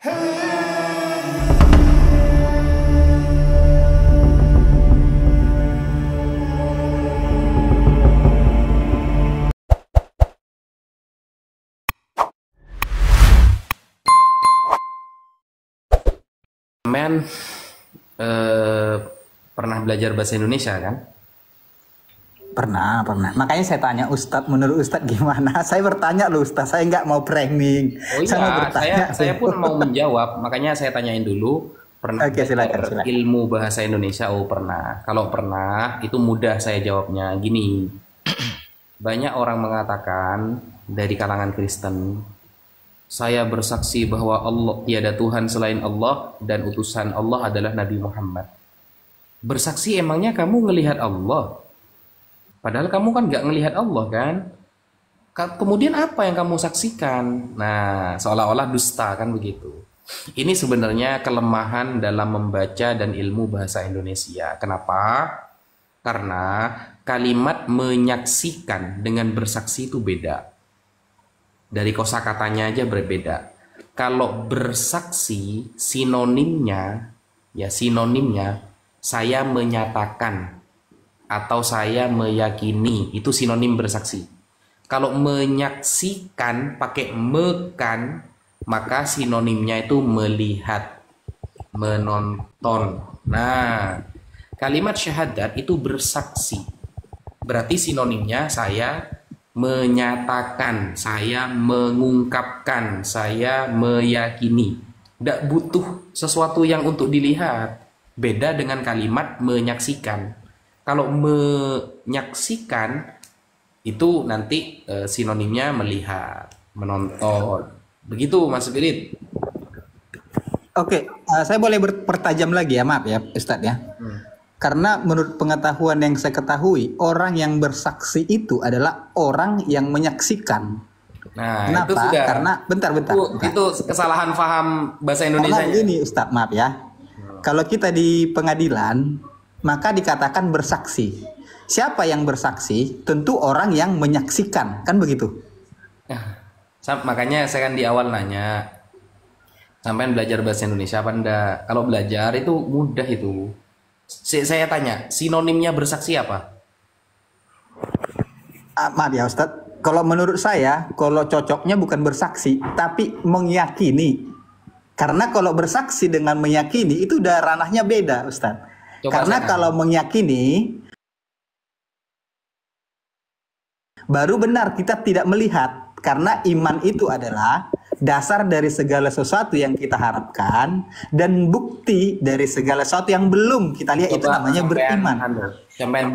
Men, pernah belajar bahasa Indonesia kan? Pernah. Makanya saya tanya Ustadz, menurut Ustadz gimana? Saya bertanya loh Ustadz, saya nggak mau framing. Oh Saya mau iya, bertanya. saya pun mau menjawab, makanya saya tanyain dulu. Pernah Oke, silakan. belajar ilmu bahasa Indonesia? Oh pernah. Kalau pernah, itu mudah saya jawabnya. Gini, banyak orang mengatakan dari kalangan Kristen, saya bersaksi bahwa Allah tiada Tuhan selain Allah dan utusan Allah adalah Nabi Muhammad. Bersaksi emangnya kamu ngelihat Allah? Padahal kamu kan nggak ngelihat Allah kan? Kemudian apa yang kamu saksikan? Nah, seolah-olah dusta kan begitu. Ini sebenarnya kelemahan dalam membaca dan ilmu bahasa Indonesia. Kenapa? Karena kalimat menyaksikan dengan bersaksi itu beda. Dari kosakatanya aja berbeda. Kalau bersaksi sinonimnya saya menyatakan atau saya meyakini, itu sinonim bersaksi. Kalau menyaksikan pakai mekan, maka sinonimnya itu melihat, menonton. Nah, kalimat syahadat itu bersaksi. Berarti sinonimnya saya menyatakan, saya mengungkapkan, saya meyakini. Tidak butuh sesuatu yang untuk dilihat. Beda dengan kalimat menyaksikan. Kalau menyaksikan itu nanti sinonimnya melihat, menonton. Begitu Mas Spirit. Oke, saya boleh bertajam lagi ya, maaf ya Ustadz ya. Karena menurut pengetahuan yang saya ketahui, orang yang bersaksi itu adalah orang yang menyaksikan. Nah, Kenapa? itu sudah. Karena bentar. Itu kesalahan paham bahasa Indonesia. Karena ini Ustadz, maaf ya. Kalau kita di pengadilan, maka dikatakan bersaksi. Siapa yang bersaksi? Tentu orang yang menyaksikan, kan begitu? Makanya saya kan di awal nanya, sampean belajar bahasa Indonesia apa enggak? Kalau belajar itu mudah itu. Saya tanya, sinonimnya bersaksi apa? Maaf ya Ustadz, kalau menurut saya, kalau cocoknya bukan bersaksi, tapi meyakini. Karena kalau bersaksi dengan meyakini, itu udah ranahnya beda Ustadz. Karena kalau meyakini, baru benar kita tidak melihat. Karena iman itu adalah dasar dari segala sesuatu yang kita harapkan dan bukti dari segala sesuatu yang belum kita lihat. Itu namanya beriman. Sampai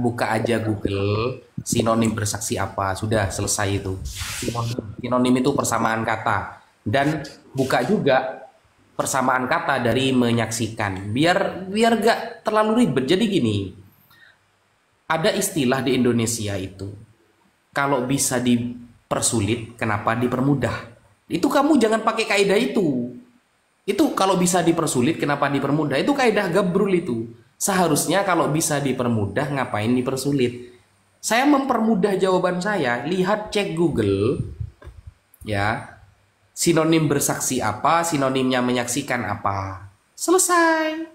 buka aja Google sinonim bersaksi apa, sudah selesai itu. Sinonim itu persamaan kata, dan buka juga persamaan kata dari menyaksikan. Biar gak terlalu ribet. Jadi gini, ada istilah di Indonesia itu, kalau bisa dipersulit, kenapa dipermudah? Itu kamu jangan pakai kaidah itu. Itu kalau bisa dipersulit, kenapa dipermudah? Itu kaidah gabrul itu. Seharusnya kalau bisa dipermudah, ngapain dipersulit? Saya mempermudah jawaban saya. Lihat, cek Google, ya. Sinonim bersaksi apa, sinonimnya menyaksikan apa. Selesai.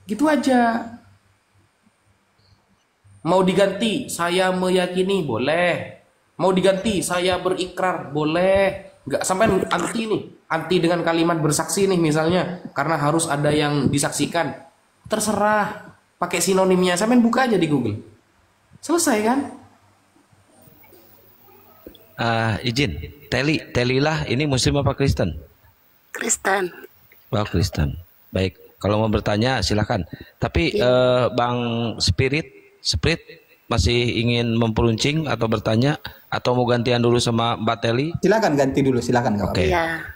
Gitu aja. Mau diganti, saya meyakini, boleh. Mau diganti, saya berikrar, boleh. Nggak sampai anti nih. Anti dengan kalimat bersaksi nih misalnya. Karena harus ada yang disaksikan. Terserah. Pakai sinonimnya, sampai buka aja di Google. Selesai kan? Izin, Telilah ini Muslim apa Kristen? Kristen. Oh, Kristen. Baik, kalau mau bertanya silakan. Tapi Bang Spirit masih ingin memperuncing atau bertanya, atau mau gantian dulu sama Mbak Teli? Silakan ganti dulu, silakan. Oke. Ya,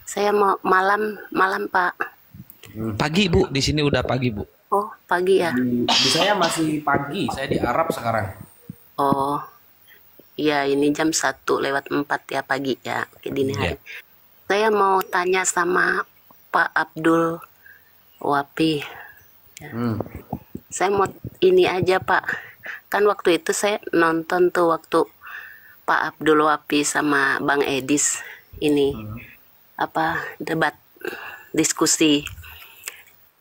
saya mau malam Pak. Pagi Bu, di sini udah pagi Bu. Oh, pagi ya. Di saya masih pagi, saya di Arab sekarang. Oh. Ya, ini jam 1:04 ya pagi ya, dini hari. Saya mau tanya sama Pak Abdul Wapi. Ya. Saya mau ini aja Pak. Kan waktu itu saya nonton tuh waktu Pak Abdul Wapi sama Bang Edis ini. debat diskusi.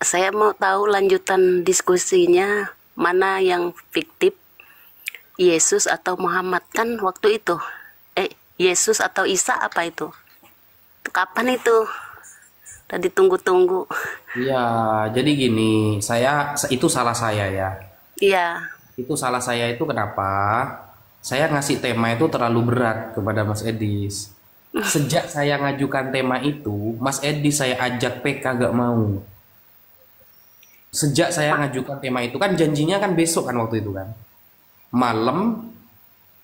Saya mau tahu lanjutan diskusinya mana yang fiktif, Yesus atau Muhammad kan waktu itu. Yesus atau Isa apa itu? Kapan itu? Tadi tunggu-tunggu. Iya, jadi gini, itu salah saya ya. Iya. Itu salah saya itu kenapa? Saya ngasih tema itu terlalu berat kepada Mas Edis. Sejak saya ngajukan tema itu, Mas Edis saya ajak PK gak mau. Sejak saya ngajukan tema itu kan janjinya kan besok kan waktu itu kan. Malam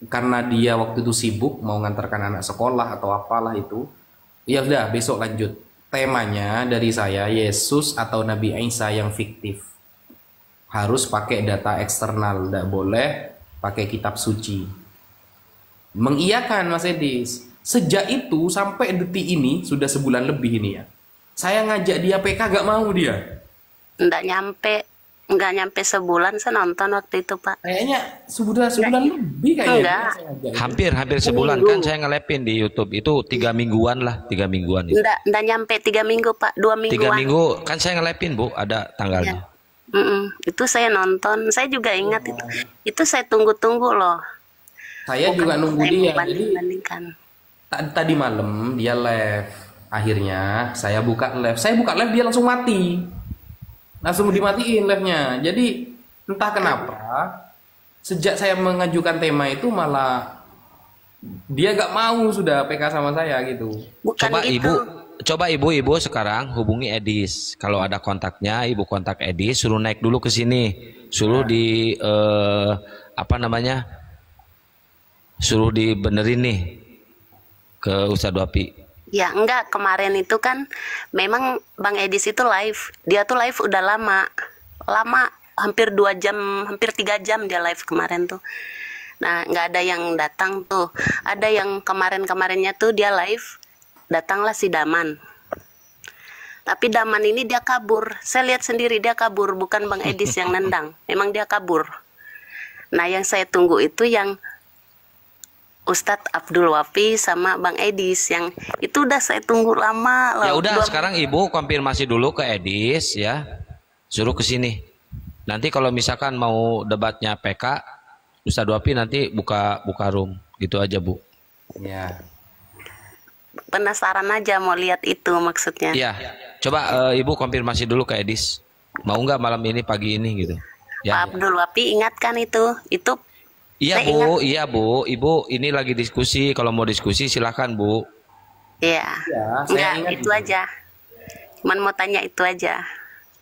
karena dia waktu itu sibuk mau ngantarkan anak sekolah atau apalah itu. Ya udah besok lanjut. Temanya dari saya Yesus atau Nabi Isa yang fiktif. Harus pakai data eksternal, tidak boleh pakai kitab suci. Mengiyakan Mas Edis. Sejak itu sampai detik ini sudah sebulan lebih ini ya. Saya ngajak dia PK gak mau dia. Nggak nyampe sebulan saya nonton waktu itu Pak. Kayaknya sebulan lebih kayaknya. Hampir sebulan kan saya ngelepin di YouTube itu 3 mingguan lah, 3 mingguan itu. Nggak nyampe 3 minggu Pak, 2 mingguan. 3 minggu kan saya ngelepin Bu, ada tanggalnya. Itu saya nonton, saya juga ingat itu. Itu saya tunggu-tunggu loh. Saya juga nunggu dia. Bandingkan. Tadi malam dia live. Akhirnya saya buka live. Saya buka live dia langsung mati. Langsung dimatiin live-nya. Jadi entah kenapa sejak saya mengajukan tema itu malah dia gak mau sudah PK sama saya gitu. Bukan gitu. Coba ibu sekarang hubungi Edis. Kalau ada kontaknya, ibu kontak Edis, suruh naik dulu ke sini, suruh suruh dibenerin nih ke Ustadz Wapi. Ya enggak, kemarin itu kan memang Bang Edis itu live. Dia tuh live udah lama, hampir 2 jam, hampir 3 jam dia live kemarin tuh. Nah nggak ada yang datang tuh. Ada yang kemarinnya tuh dia live. Datanglah si Daman. Tapi Daman ini dia kabur. Saya lihat sendiri dia kabur, bukan Bang Edis yang nendang. Memang dia kabur. Nah, yang saya tunggu itu yang Ustadz Abdul Wafi sama Bang Edis, yang itu udah saya tunggu lama. Ya udah, sekarang Ibu konfirmasi dulu ke Edis ya. Suruh ke sini. Nanti kalau misalkan mau debatnya PK, Ustadz Wafi nanti buka room. Gitu aja, Bu. Ya. Penasaran aja mau lihat itu maksudnya. Iya, coba Ibu konfirmasi dulu ke Edis. Mau nggak malam ini pagi ini gitu? Ya, Pak Abdul Wafi ingatkan itu. Iya Bu, iya Bu. Ibu ini lagi diskusi. Kalau mau diskusi silakan Bu. Iya. Enggak, itu aja. Cuman mau tanya itu aja.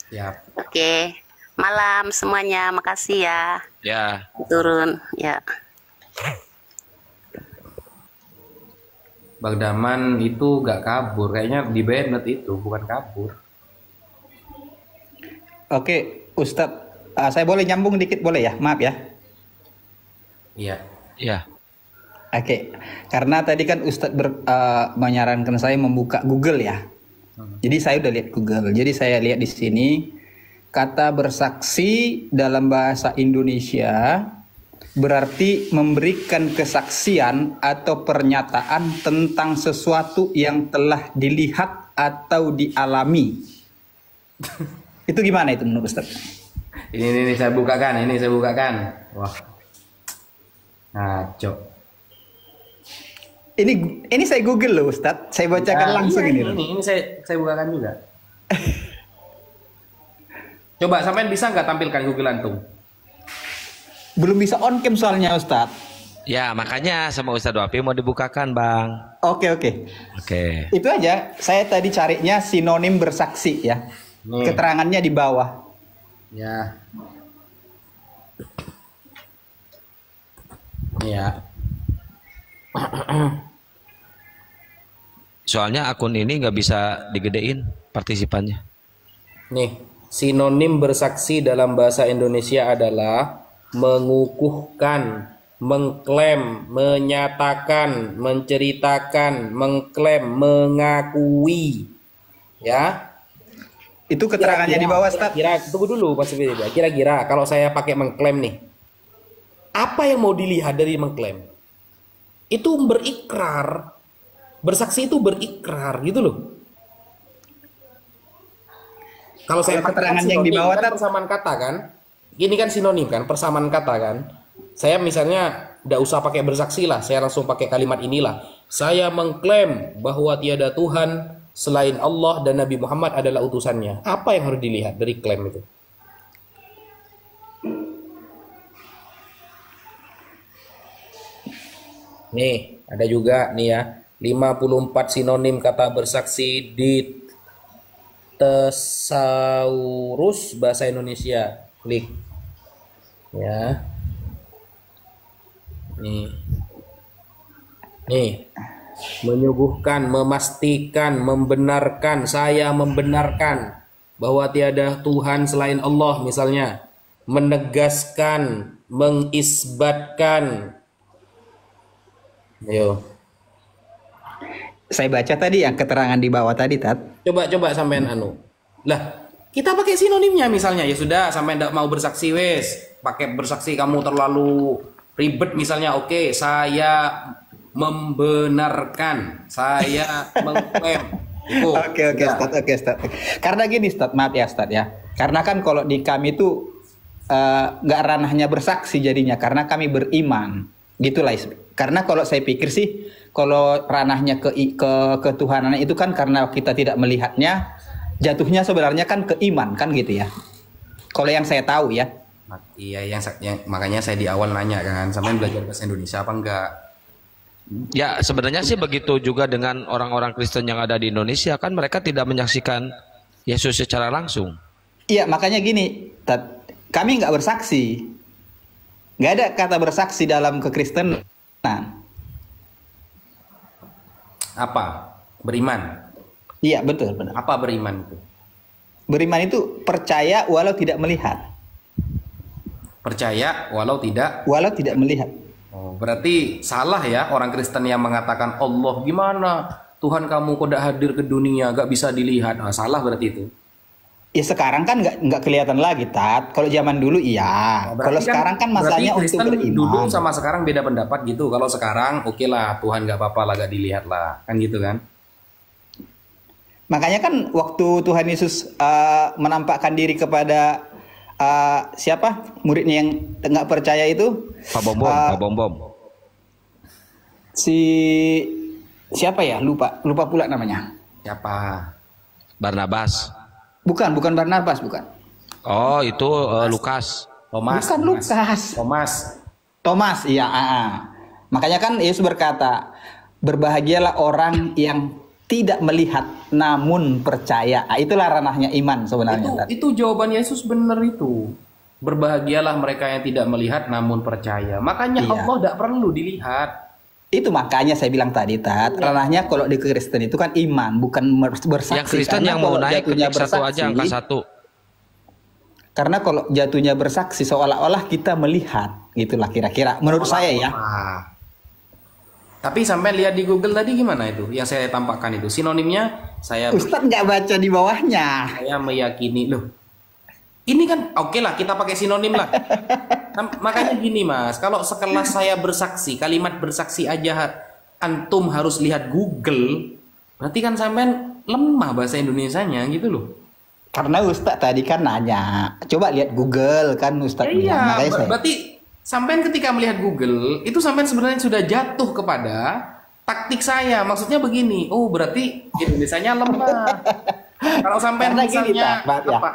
Ya. Oke. Malam semuanya, makasih ya. Ya. Turun, ya. Bang Daman itu gak kabur, kayaknya di banned itu, bukan kabur. Oke, Ustadz, saya boleh nyambung dikit boleh ya? Maaf ya. Iya. Ya. Oke, karena tadi kan Ustadz menyarankan saya membuka Google ya. Jadi saya udah lihat Google. Jadi saya lihat di sini kata bersaksi dalam bahasa Indonesia berarti memberikan kesaksian atau pernyataan tentang sesuatu yang telah dilihat atau dialami. Itu gimana itu menurut Ustaz? Ini saya bukakan, Wah. Ngaco. Ini saya Google loh Ustaz. Saya bacakan langsung ini. Ini saya bukakan juga. Coba sampean bisa nggak tampilkan Google antum? Belum bisa on cam soalnya Ustadz. Ya makanya sama Ustadz Wafi mau dibukakan Bang. Oke. Itu aja. Saya tadi carinya sinonim bersaksi ya. Keterangannya di bawah. Ya. Ya. Soalnya akun ini nggak bisa digedein partisipannya. Nih, sinonim bersaksi dalam bahasa Indonesia adalah mengukuhkan, mengklaim, menyatakan, menceritakan, mengklaim, mengakui. Ya. Itu keterangannya di bawah, Ustaz. Tunggu dulu, Mas Firda. Kira-kira kalau saya pakai mengklaim nih, apa yang mau dilihat dari mengklaim? Itu berikrar Bersaksi itu berikrar gitu loh. Kalau saya pakai keterangan yang sinonim, dibawa kan persamaan kata kan. Ini kan sinonim kan, persamaan kata kan. Saya misalnya tidak usah pakai bersaksi lah, saya langsung pakai kalimat inilah. Saya mengklaim bahwa tiada Tuhan selain Allah dan Nabi Muhammad adalah utusannya. Apa yang harus dilihat dari klaim itu? Nih, ada juga nih ya. 54 sinonim kata bersaksi di Thesaurus Bahasa Indonesia. Klik. Ya. Nih. Menyuguhkan, memastikan, membenarkan, saya membenarkan bahwa tiada Tuhan selain Allah misalnya. Menegaskan, mengisbatkan. Ayo. Saya baca tadi yang keterangan di bawah tadi, Tat. Coba sampean anu. Lah, kita pakai sinonimnya misalnya. Ya sudah, sampai ndak mau bersaksi wes. Pakai bersaksi kamu terlalu ribet misalnya. Oke, saya membenarkan, saya mengklaim. Oke, Ustaz. Karena gini, Ustaz, maaf ya, Ustaz ya. Karena kan kalau di kami itu nggak ranahnya bersaksi jadinya, karena kami beriman. Gitulah. Karena kalau saya pikir sih, kalau ranahnya ke ketuhanan itu kan karena kita tidak melihatnya, jatuhnya sebenarnya kan ke iman kan gitu ya. Kalau yang saya tahu ya. Iya, makanya saya di awal nanya kan, sampean belajar bahasa Indonesia apa enggak? Ya sebenarnya sih begitu juga dengan orang-orang Kristen yang ada di Indonesia, kan mereka tidak menyaksikan Yesus secara langsung. Iya, makanya gini, kami nggak bersaksi, nggak ada kata bersaksi dalam kekristenan. Apa? Beriman. Iya, betul, benar. Apa beriman itu? Beriman itu percaya walau tidak melihat. Percaya walau tidak melihat. Oh, berarti salah ya orang Kristen yang mengatakan Allah gimana Tuhan kamu kok tidak hadir ke dunia, gak bisa dilihat. Nah, salah berarti itu. Ya sekarang kan nggak kelihatan lagi, Tat. Kalau zaman dulu iya. Nah, Kalau sekarang kan masanya Kristen untuk beriman. dulu sama sekarang beda pendapat gitu. Kalau sekarang oke lah Tuhan gak apa-apa lah gak dilihat lah, kan gitu kan? Makanya kan waktu Tuhan Yesus menampakkan diri kepada siapa muridnya yang nggak percaya itu, Pak Bom. Siapa ya, lupa pula namanya. Siapa? Barnabas. Bukan Barnabas, bukan. Oh itu Lukas. Bukan Lukas. Thomas, iya. Makanya kan Yesus berkata, berbahagialah orang yang tidak melihat namun percaya. Itulah ranahnya iman sebenarnya. Itu jawaban Yesus benar itu. Berbahagialah mereka yang tidak melihat namun percaya. Makanya iya. Allah tidak perlu dilihat. Itu makanya saya bilang tadi, Tat. Ranahnya kalau di Kristen itu kan iman, bukan bersaksi. Yang Kristen yang mau naik ketik satu aja angka 1. Karena kalau jatuhnya bersaksi seolah-olah kita melihat, gitulah kira-kira. Menurut saya ya. Tapi sampai lihat di Google tadi gimana itu? Yang saya tampakkan itu sinonimnya saya. Ustadz nggak baca di bawahnya. Saya meyakini loh. Ini kan oke lah kita pakai sinonim lah. Makanya gini Mas, kalau sekelas saya bersaksi, kalimat bersaksi aja antum harus lihat Google, berarti kan sampean lemah bahasa Indonesianya gitu loh. Karena Ustadz tadi kan nanya, coba lihat Google kan Ustadz. Iya, berarti sampean ketika melihat Google, itu sampean sebenarnya sudah jatuh kepada taktik saya. Maksudnya begini, oh berarti Indonesianya lemah. Kalau sampean misalnya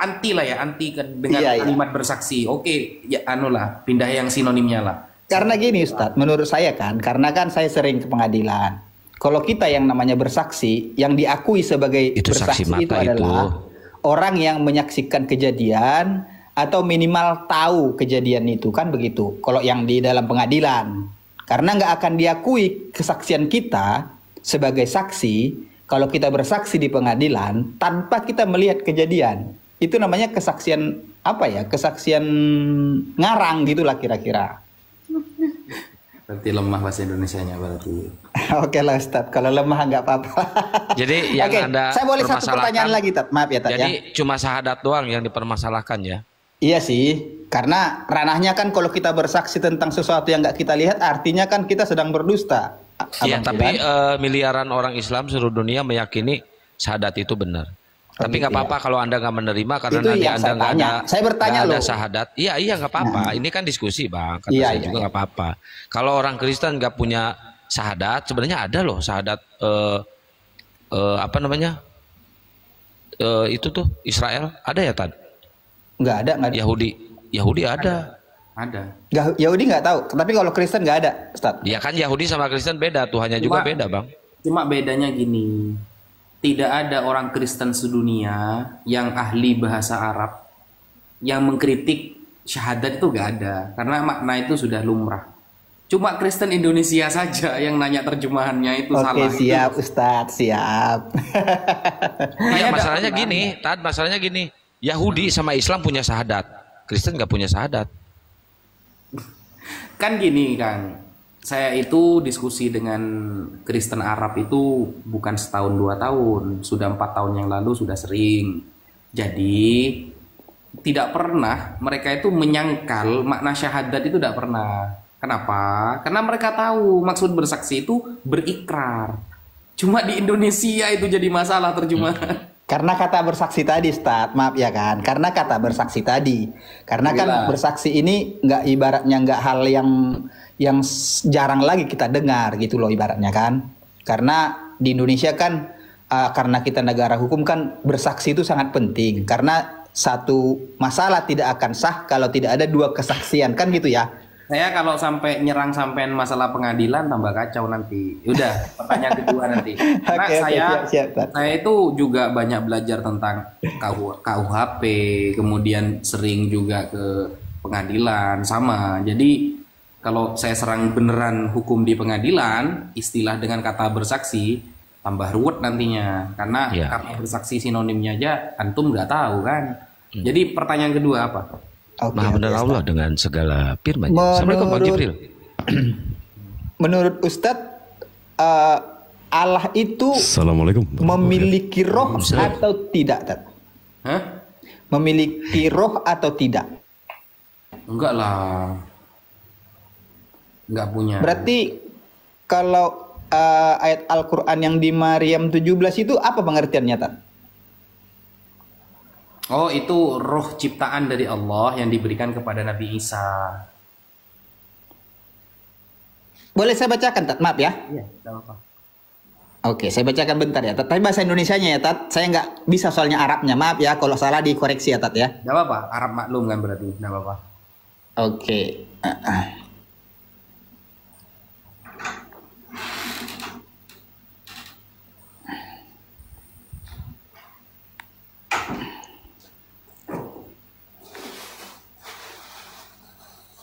anti lah ya, anti dengan kalimat bersaksi. Oke, ya anulah, pindah yang sinonimnya lah. Karena gini Ustadz, menurut saya kan, karena kan saya sering ke pengadilan. Kalau kita yang namanya bersaksi, yang diakui sebagai itu bersaksi itu adalah orang yang menyaksikan kejadian atau minimal tahu kejadian itu, kan begitu. Kalau yang di dalam pengadilan, karena nggak akan diakui kesaksian kita sebagai saksi kalau kita bersaksi di pengadilan tanpa kita melihat kejadian. Itu namanya kesaksian apa ya? Kesaksian ngarang gitulah kira-kira. Berarti lemah bahasa Indonesianya berarti. Oke lah Ustaz, kalau lemah nggak apa-apa. Jadi yang Anda saya boleh satu pertanyaan lagi, Tat. Maaf ya, Tat. Jadi cuma syahadat doang yang dipermasalahkan ya? Iya sih, karena ranahnya kan kalau kita bersaksi tentang sesuatu yang nggak kita lihat, artinya kan kita sedang berdusta. Iya, Abang tapi Filan. miliaran orang Islam seluruh dunia meyakini syahadat itu benar. Oh, Tapi nggak gitu ya. apa-apa kalau Anda nggak menerima karena Itu nanti yang Anda saya nggak tanya. ada Saya bertanya nggak ada loh. syahadat. Iya, iya nggak apa-apa. Ini kan diskusi, Bang. Kata Iya, saya iya, juga iya. nggak apa-apa. Kalau orang Kristen nggak punya syahadat, sebenarnya ada loh syahadat apa namanya? Itu tuh Israel ada ya, Tad? Nggak ada, nggak ada. Yahudi ada. Ada. Yahudi nggak tahu, tapi kalau Kristen nggak ada, Ustaz. Ya kan Yahudi sama Kristen beda, Tuhannya juga Cuma- beda, Bang. Cuma bedanya gini, tidak ada orang Kristen sedunia yang ahli bahasa Arab yang mengkritik syahadat itu gak ada, karena makna itu sudah lumrah. Cuma Kristen Indonesia saja yang nanya terjemahannya itu Oke, salah. siap, Ustaz, siap. Iya, Saya masalahnya nggak pernah. gini, Tad, masalahnya gini. Yahudi sama Islam punya syahadat, Kristen nggak punya syahadat. Kan gini kan, saya itu diskusi dengan Kristen Arab itu bukan setahun 2 tahun, sudah 4 tahun yang lalu sudah sering. Jadi tidak pernah mereka itu menyangkal makna syahadat itu tidak pernah. Kenapa? Karena mereka tahu maksud bersaksi itu berikrar. Cuma di Indonesia itu jadi masalah terjemahan. Karena kata bersaksi tadi, Ustaz, maaf ya kan. Karena kata bersaksi tadi. Karena kan Gila. bersaksi ini nggak ibaratnya nggak hal yang jarang lagi kita dengar gitu loh ibaratnya kan. Karena di Indonesia kan karena kita negara hukum kan bersaksi itu sangat penting. Karena satu masalah tidak akan sah kalau tidak ada dua kesaksian kan gitu ya. Saya kalau sampai nyerang sampean masalah pengadilan tambah kacau nanti. Udah, pertanyaan kedua nanti. Karena Oke, siap, Pak. saya itu juga banyak belajar tentang KUHP, kemudian sering juga ke pengadilan sama. Jadi kalau saya serang beneran hukum di pengadilan, istilah dengan kata bersaksi tambah ruwet nantinya. Karena Iya. kata bersaksi sinonimnya aja antum nggak tahu kan. Jadi pertanyaan kedua apa? Oke, Maha benar Ustaz. Allah dengan segala firman-Nya. Assalamualaikum Bang Jibril. Menurut Ustadz, Allah itu Assalamualaikum. memiliki roh atau tidak, Tat? Hah? Memiliki roh atau tidak? Enggak lah. Enggak punya. Berarti kalau ayat Al-Quran yang di Maryam 17 itu apa pengertiannya, Tat? Oh, itu roh ciptaan dari Allah yang diberikan kepada Nabi Isa. Boleh saya bacakan, Tat? Maaf ya. Iya, enggak apa-apa. Oke, saya bacakan bentar ya, Tat. Tapi bahasa Indonesianya ya, Tat. Saya nggak bisa soalnya Arabnya. Maaf ya, kalau salah dikoreksi ya, Tat ya. Enggak apa-apa, Arab maklum kan berarti. Enggak apa-apa. Oke.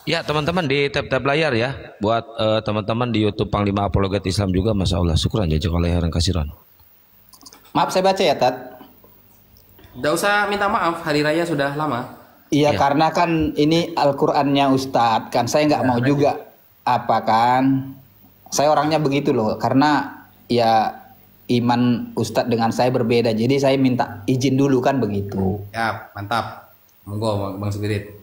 Ya teman-teman di tab-tab layar ya. Buat teman-teman di YouTube Panglima Apologet Islam juga, Masya Allah. Syukuran jazakallahu khairan kasiran. Maaf saya baca ya, Tat. Enggak usah minta maaf, hari raya sudah lama. Iya, Ya. karena kan ini Al-Qur'annya Ustadz kan. Saya nggak mau juga apa kan. Saya orangnya begitu loh. Karena ya iman Ustadz dengan saya berbeda. Jadi saya minta izin dulu kan begitu. Ya, mantap. Monggo Bang Spirit.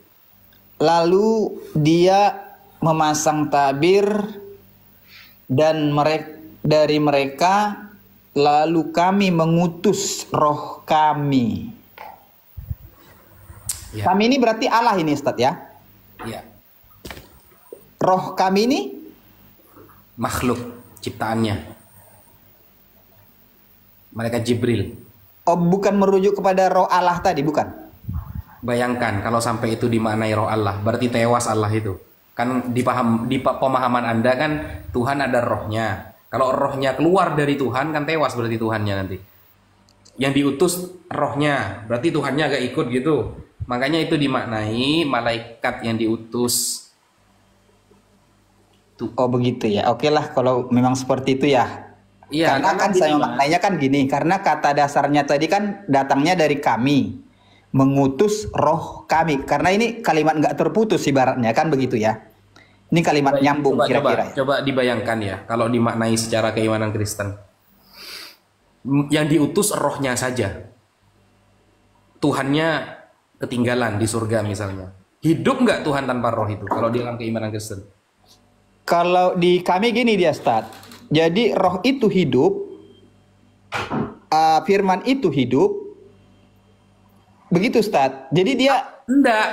Lalu dia memasang tabir dan dari mereka lalu kami mengutus roh kami. Ya. Kami ini berarti Allah ini Ustadz ya. Iya. Roh kami ini Makhluk ciptaannya. Malaikat Jibril. bukan merujuk kepada roh Allah tadi, bukan? Bayangkan kalau sampai itu dimaknai roh Allah, berarti tewas Allah itu. Kan di pemahaman Anda kan Tuhan ada rohnya. Kalau rohnya keluar dari Tuhan kan tewas berarti Tuhannya nanti. Yang diutus rohnya, berarti Tuhannya agak ikut gitu. Makanya itu dimaknai malaikat yang diutus. Tuh. Oh begitu ya. Oke lah kalau memang seperti itu ya. Iya, Karena kan gini, saya Mas. maknanya kan gini. Karena kata dasarnya tadi kan datangnya dari kami. Mengutus roh kami. Karena ini kalimat nggak terputus ibaratnya kan begitu ya. Ini kalimat nyambung kira-kira. Coba dibayangkan ya, kalau dimaknai secara keimanan Kristen. Yang diutus rohnya saja. Tuhannya ketinggalan di surga misalnya. Hidup nggak Tuhan tanpa roh itu kalau di dalam keimanan Kristen? Kalau di kami gini dia Ustaz. Jadi roh itu hidup, firman itu hidup. Begitu Ustadz. Jadi dia Enggak,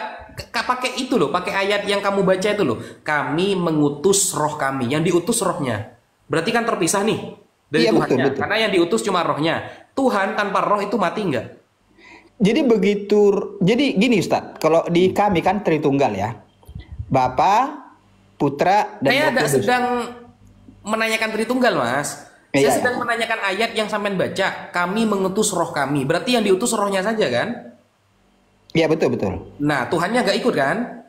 pakai itu loh, pakai ayat yang kamu baca itu loh. Kami mengutus roh kami, yang diutus rohnya. Berarti kan terpisah nih dari Iya, Tuhannya. betul. Karena yang diutus cuma rohnya. Tuhan tanpa roh itu mati enggak? jadi gini Ustadz. Kalau di kami kan Tritunggal ya. Bapa, Putra dan Saya Roh tidak Kudus. sedang menanyakan Tritunggal, Mas. Iya. Saya sedang menanyakan ayat yang sampean baca. Kami mengutus roh kami. Berarti yang diutus rohnya saja kan? Iya, betul. Nah, Tuhannya nggak ikut kan?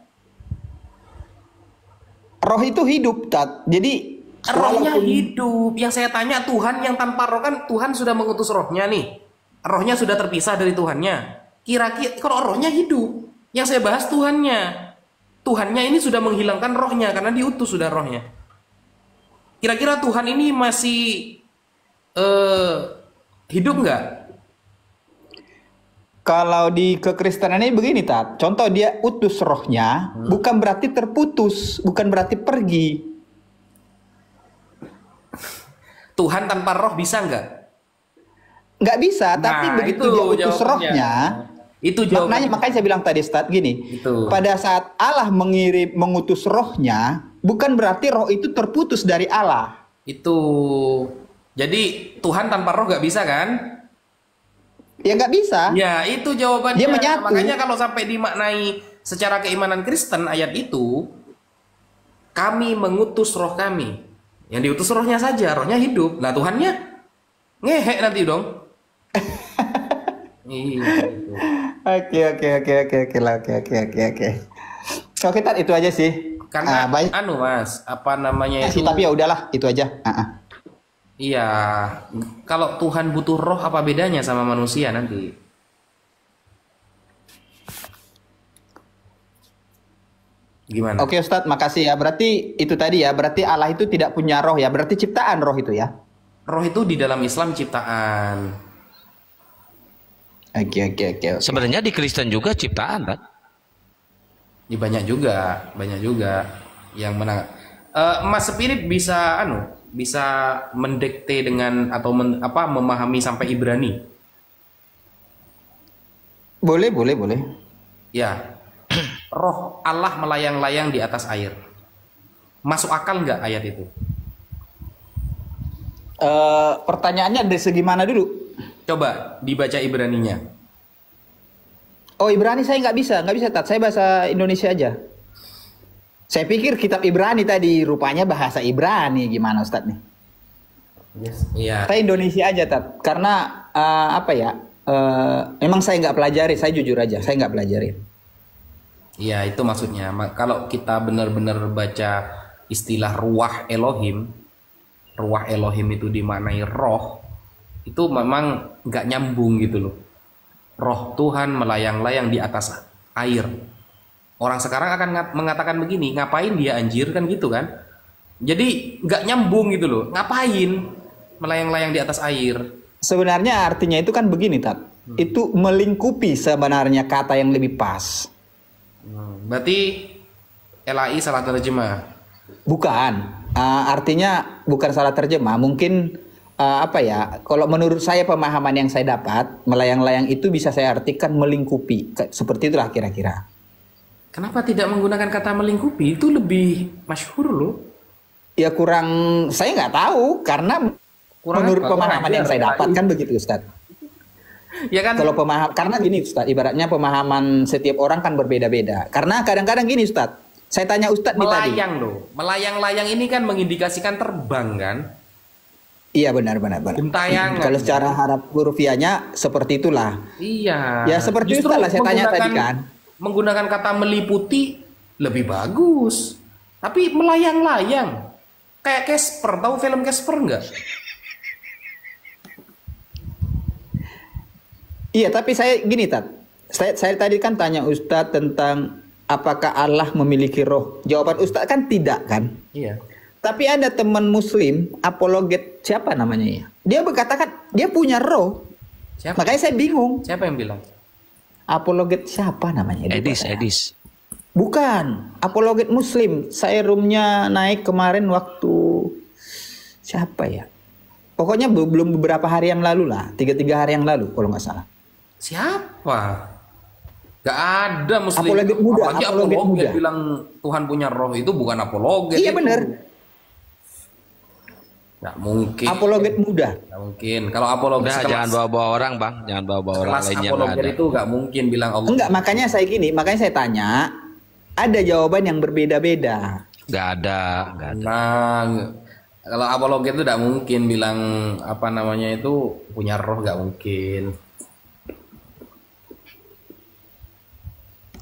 Roh itu hidup, Tat. Jadi Rohnya walaupun- hidup. Yang saya tanya Tuhan yang tanpa roh kan Tuhan sudah mengutus rohnya nih. Rohnya sudah terpisah dari Tuhannya. Kira-kira kalau rohnya hidup. Yang saya bahas Tuhannya. Tuhannya ini sudah menghilangkan rohnya karena diutus sudah rohnya. Kira-kira Tuhan ini masih hidup nggak? Kalau di kekristenan ini begini, Tat. Contoh dia utus rohnya, bukan berarti terputus, bukan berarti pergi. Tuhan tanpa roh bisa nggak? Nggak bisa, tapi Nah, begitu itu dia utus jawabannya. rohnya, Itu jawabannya. makanya saya bilang tadi, Ustadz, gini. Itu. Pada saat Allah mengutus rohnya, bukan berarti roh itu terputus dari Allah. Itu. Jadi Tuhan tanpa roh nggak bisa kan? Ya nggak bisa. Ya, itu jawabannya. Dia menyatu. Makanya kalau sampai dimaknai secara keimanan Kristen ayat itu, kami mengutus roh kami. Yang diutus rohnya saja, rohnya hidup. Nah, Tuhannya ngehek nanti dong. Iya, gitu. Oke. Oke, Tat, itu aja sih. Karena baik. Mas, apa namanya itu? Tapi ya udahlah, itu aja. Iya, kalau Tuhan butuh roh apa bedanya sama manusia nanti? Gimana? Oke, Ustadz, makasih ya. Berarti itu tadi ya, berarti Allah itu tidak punya roh ya. Berarti ciptaan roh itu ya. Roh itu di dalam Islam ciptaan. Oke. Sebenarnya di Kristen juga ciptaan kan? Di banyak juga yang menang. Mas Spirit bisa bisa mendikte dengan atau memahami sampai Ibrani. Boleh. Ya. Roh Allah melayang-layang di atas air. Masuk akal nggak ayat itu? Pertanyaannya dari segi mana dulu? Coba dibaca Ibraninya. Oh, Ibrani saya nggak bisa, Tat. Saya bahasa Indonesia aja. Saya pikir kitab Ibrani tadi, rupanya bahasa Ibrani. Gimana, Ustadz nih? Yes. Iya. Saya Indonesia aja, Tat. Karena emang saya nggak pelajari. Saya jujur aja, saya nggak pelajari. Iya, itu maksudnya. Kalau kita benar-benar baca istilah ruah Elohim itu dimaknai roh, itu memang nggak nyambung gitu loh. Roh Tuhan melayang-layang di atas air. Orang sekarang akan mengatakan begini, ngapain dia anjir kan gitu kan? Jadi nggak nyambung gitu loh. Ngapain melayang-layang di atas air? Sebenarnya artinya itu kan begini, Tat. Itu melingkupi sebenarnya kata yang lebih pas. Berarti LAI salah terjemah. Bukan. Artinya bukan salah terjemah. Mungkin kalau menurut saya pemahaman yang saya dapat, melayang-layang itu bisa saya artikan melingkupi. Seperti itulah kira-kira. Kenapa tidak menggunakan kata melingkupi? Itu lebih masyhur loh. Ya saya nggak tahu karena menurut apa? pemahaman yang saya dapat kan begitu, Ustadz. Ya kan? Kalau karena gini, Ustadz, ibaratnya pemahaman setiap orang kan berbeda-beda. Karena kadang-kadang gini, Ustadz. Saya tanya Ustadz nih tadi. Melayang loh. Melayang-layang ini kan mengindikasikan terbang kan? Iya, benar. Gentayangan. Kalau secara harap hurufiahnya seperti itulah. Iya. Ya seperti Justru itulah saya tanya tadi kan. Menggunakan kata meliputi lebih bagus. Tapi melayang-layang. Kayak Casper, tahu film Casper nggak? Iya, tapi saya gini, Tat. Saya tadi kan tanya Ustadz tentang apakah Allah memiliki roh. Jawaban Ustadz kan tidak kan. Iya. Tapi ada teman Muslim, apologet siapa namanya ya? Dia berkatakan dia punya roh. Siapa? Makanya saya bingung. Siapa yang bilang? Apologet siapa namanya? Dia berkata. Edis. Bukan, apologet Muslim. Saya roomnya naik kemarin waktu Siapa ya? Pokoknya belum beberapa hari yang lalu lah, 3 hari yang lalu kalau nggak salah. Siapa? Gak ada muslim. Apologet muda, Apalagi apologet apologet muda. bilang Tuhan punya roh, itu bukan apologet. Iya itu. benar. Gak mungkin. Apologet muda. Gak mungkin. Kalau apologet Udah, jangan bawa-bawa orang, Bang. Jangan bawa-bawa orang kelas lainnya nggak apologet ada. itu gak mungkin bilang Allah. Enggak, makanya saya tanya, ada jawaban yang berbeda-beda. Nggak ada. Nah, kalau apologet itu gak mungkin bilang apa namanya itu punya roh, gak mungkin.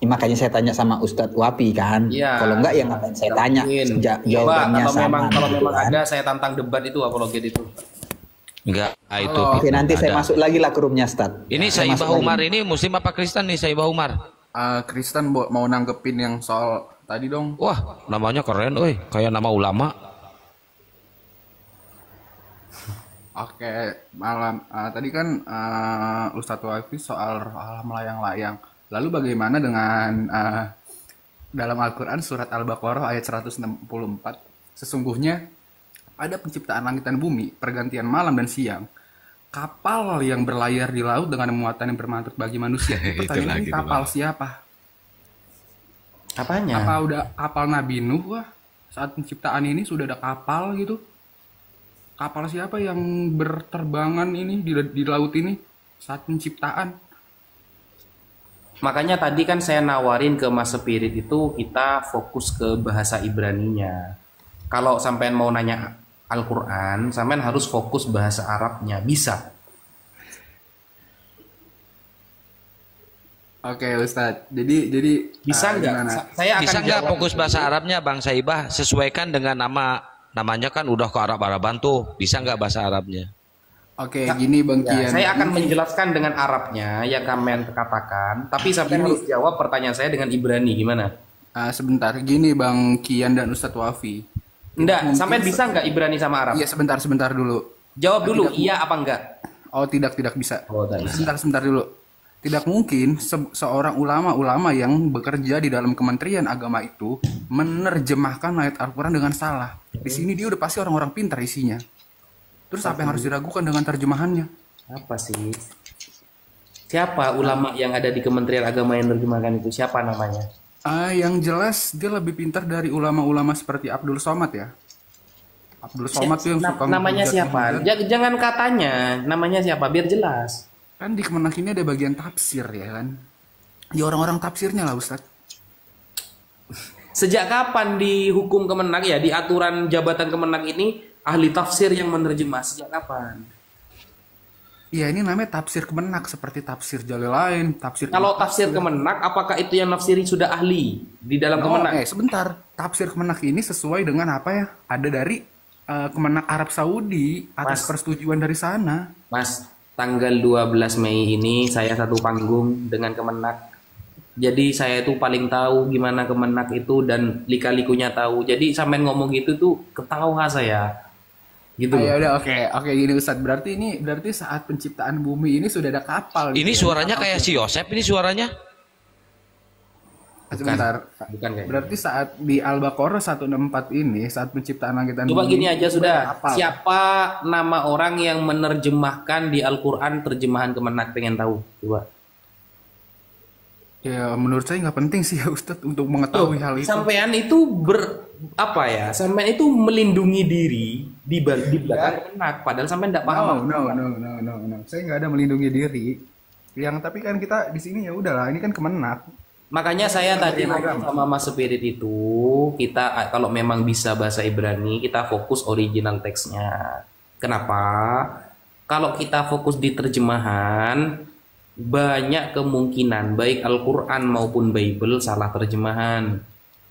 Makanya saya tanya sama Ustadz Wapi kan. Iya. Kalau enggak ya ngapain saya Gak tanya? mungkin. Jawabannya Coba, sama. kalau gitu memang kan. ada saya tantang debat itu apologet itu. Enggak, itu. Oke, nanti nggak saya ada. masuk lagi lah ke roomnya Ustadz. Ini Saya Saibah masuk Umar lagi. ini Muslim apa Kristen nih Saibah Umar? Kristen mau nanggepin yang soal tadi dong. Wah, namanya keren, oi. Kayak nama ulama. Oke, malam tadi kan Ustadz Wafi soal melayang-layang. Lalu bagaimana dengan dalam Al-Quran surat Al-Baqarah ayat 164, sesungguhnya pada penciptaan langit dan bumi, pergantian malam dan siang, kapal yang berlayar di laut dengan muatan yang bermanfaat bagi manusia. Pertanyaan ini kapal siapa? Apanya? Apa udah kapal Nabi Nuh? Wah, saat penciptaan ini sudah ada kapal gitu? Kapal siapa yang berterbangan ini di laut ini saat penciptaan? Makanya tadi kan saya nawarin ke Mas Spirit itu kita fokus ke bahasa Ibraninya. Kalau sampean mau nanya Al-Quran, sampean harus fokus bahasa Arabnya. Bisa. Oke Ustadz, jadi Bisa nggak? gimana? Saya akan Bisa nggak jawab. fokus bahasa Arabnya Bang Saibah? Sesuaikan dengan namanya kan udah ke Arab-Araban tuh. Bisa nggak bahasa Arabnya? Oke, gini Bang Ya, Kian. saya akan menjelaskan dengan Arabnya yang kalian katakan, tapi sampean harus jawab pertanyaan saya dengan Ibrani. Gimana? Sebentar, gini Bang Kian dan Ustadz Wafi. Enggak, sampean bisa nggak Ibrani sama Arab? Iya sebentar dulu. Jawab dulu, iya apa enggak? Oh tidak bisa. Oh, tidak bisa. Sebentar dulu. Tidak mungkin seorang ulama yang bekerja di dalam Kementerian Agama itu menerjemahkan ayat Al-Quran dengan salah. Di sini dia udah pasti orang-orang pintar isinya. Terus apa yang harus diragukan dengan terjemahannya? Apa sih? Siapa ulama yang ada di Kementerian Agama yang menerjemahkan itu? Siapa namanya? Yang jelas dia lebih pintar dari ulama-ulama seperti Abdul Somad ya. Abdul Somad tuh yang suka Namanya menghujat- siapa? Jangan katanya. Namanya siapa? Biar jelas. Kan di Kemenak ini ada bagian tafsir ya kan. Ya orang-orang tafsirnya lah Ustadz. Sejak kapan di hukum Kemenak ya, di aturan jabatan Kemenak ini ahli tafsir yang menerjemah? Sejak kapan? Iya ini namanya tafsir Kemenak seperti tafsir Jalalain, tafsir. Kalau tafsir Kemenak, apakah itu yang nafsiri sudah ahli di dalam Kemenak? Sebentar. Tafsir Kemenak ini sesuai dengan apa ya? Ada dari Kemenak Arab Saudi atas Mas. persetujuan dari sana. Mas, tanggal 12 Mei ini saya satu panggung dengan Kemenak. Jadi saya itu paling tahu gimana Kemenak itu dan lika-likunya tahu. Jadi sampean ngomong gitu tuh ketawa saya. Gitu. Ya udah oke gini Ustadz. Berarti saat penciptaan bumi ini sudah ada kapal. Ini gitu ya. suaranya kayak si Yosep ini suaranya. Sebentar. Bukan kayak Berarti saat di Al-Baqarah 164 ini saat penciptaan langit dan Coba bumi. gini aja sudah. kapal. Siapa nama orang yang menerjemahkan di Al-Quran terjemahan Kemenak? Pengen tahu. Coba. Ya menurut saya nggak penting sih ya Ustadz untuk mengetahui hal itu. Sampean itu Sampean itu melindungi diri di belakang Kemenak. Padahal sampean tidak paham. No. Saya nggak ada melindungi diri. Tapi kan kita di sini ya udahlah. Ini kan Kemenak. Makanya saya tadi ngomong sama Mas Spirit itu, kita kalau memang bisa bahasa Ibrani, kita fokus original teksnya. Kenapa? Kalau kita fokus di terjemahan, banyak kemungkinan baik Al-Quran maupun Bible salah terjemahan.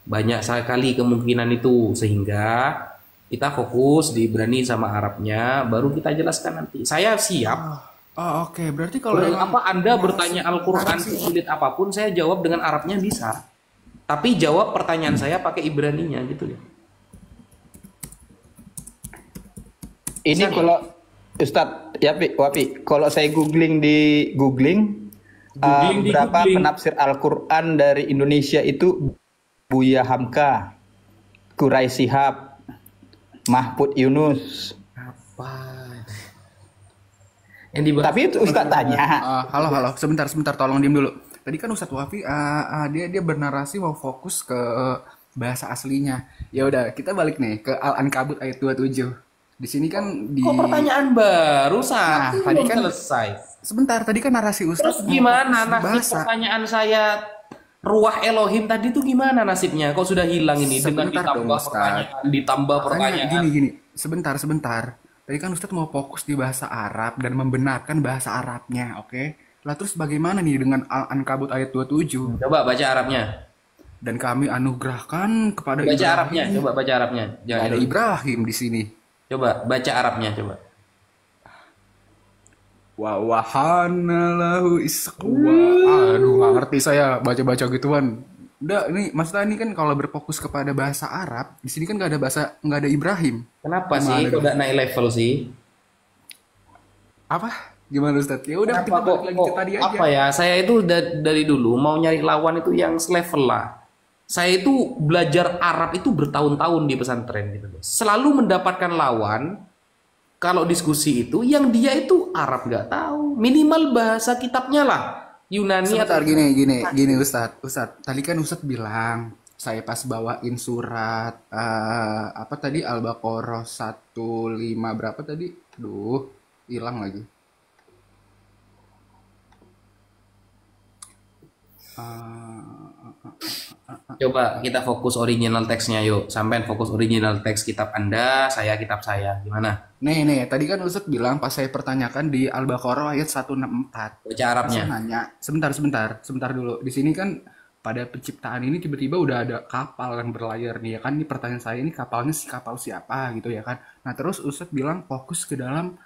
Banyak sekali kemungkinan itu, sehingga kita fokus di Ibrani sama Arabnya, baru kita jelaskan nanti. Saya siap. Oh oke. Berarti kalau Apa Anda bertanya Al-Quran sulit apapun, saya jawab dengan Arabnya bisa. Tapi jawab pertanyaan saya pakai Ibraninya gitu ya. Ini kalau Ustadz Wapi, kalau saya googling di berapa penafsir Al-Quran dari Indonesia itu Buya Hamka, Quraisy Shihab, Mahfud Yunus, Apa? Yang dibahas. Tapi itu Ustadz tanya. Halo, sebentar, tolong diem dulu. Tadi kan Ustadz Wafi, dia bernarasi mau fokus ke bahasa aslinya. Ya udah, kita balik nih ke Al-Ankabut ayat 27. Di sini kan Kok pertanyaan baru Nah, satu tadi belum kan selesai. sebentar, tadi kan narasi Ustadz Terus mau gimana fokus di nasib bahasa. pertanyaan saya? Ruah Elohim tadi tuh gimana nasibnya? Kok sudah hilang ini dengan Sebentar dong, ditambah Ustaz. pertanyaan, ditambah Makanya pertanyaan. gini. Sebentar. Tadi kan Ustadz mau fokus di bahasa Arab dan membenarkan bahasa Arabnya, oke? Lah terus bagaimana nih dengan Al-Ankabut ayat 27? Coba baca Arabnya. Dan kami anugerahkan kepada Baca Ibrahim. Arabnya, coba baca Arabnya. Nggak Jangan ada dulu. Ibrahim di sini. Coba baca Arabnya coba. Wa wahana lahu isqwa. Aduh, nggak ngerti saya baca-baca gituan. Udah, ini maksudnya ini kan kalau berfokus kepada bahasa Arab, di sini kan nggak ada Ibrahim. Kenapa Gimana sih? Kok dong? udah naik level sih? Apa? Gimana Ustadz? Ya udah, kita Kenapa balik lagi ke tadi aja. apa ya? Saya itu dari dulu mau nyari lawan itu yang selevel lah. Saya itu belajar Arab itu bertahun-tahun di pesantren gitu loh. Selalu mendapatkan lawan kalau diskusi itu yang dia itu Arab nggak tahu, minimal bahasa kitabnya lah. Yunani Sebentar, atau gini Ustadz. Tadi kan Ustadz bilang saya pas bawain surat apa tadi Al-Baqarah 15 berapa tadi? Aduh, hilang lagi. Coba kita fokus original teksnya yuk. Sampai fokus original teks kitab Anda, saya kitab saya. Gimana? Nih, tadi kan Ustadz bilang pas saya pertanyakan di Al-Baqarah ayat 164. Baca Arabnya. Saya nanya, sebentar dulu. Di sini kan pada penciptaan ini tiba-tiba udah ada kapal yang berlayar nih ya kan. Ini pertanyaan saya, ini kapalnya kapal siapa gitu ya kan. Nah terus Ustadz bilang fokus ke dalam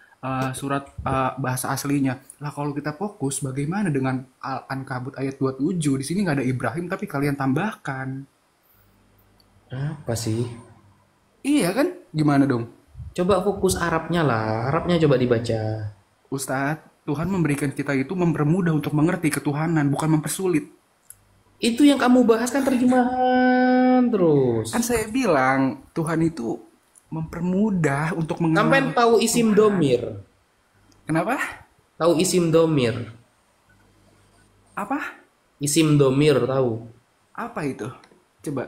surat bahasa aslinya. Lah kalau kita fokus bagaimana dengan Al-Ankabut ayat 27? Di sini nggak ada Ibrahim tapi kalian tambahkan. Apa sih? Iya kan? Gimana dong? Coba fokus Arabnya lah. Arabnya coba dibaca. Ustadz, Tuhan memberikan kita itu mempermudah untuk mengerti ketuhanan, bukan mempersulit. Itu yang kamu bahas kan terjemahan terus. Kan saya bilang Tuhan itu mempermudah untuk Sampai mengenal. tahu isim domir. Kenapa? Tahu isim domir. Apa? Isim domir tahu. Apa itu? Coba.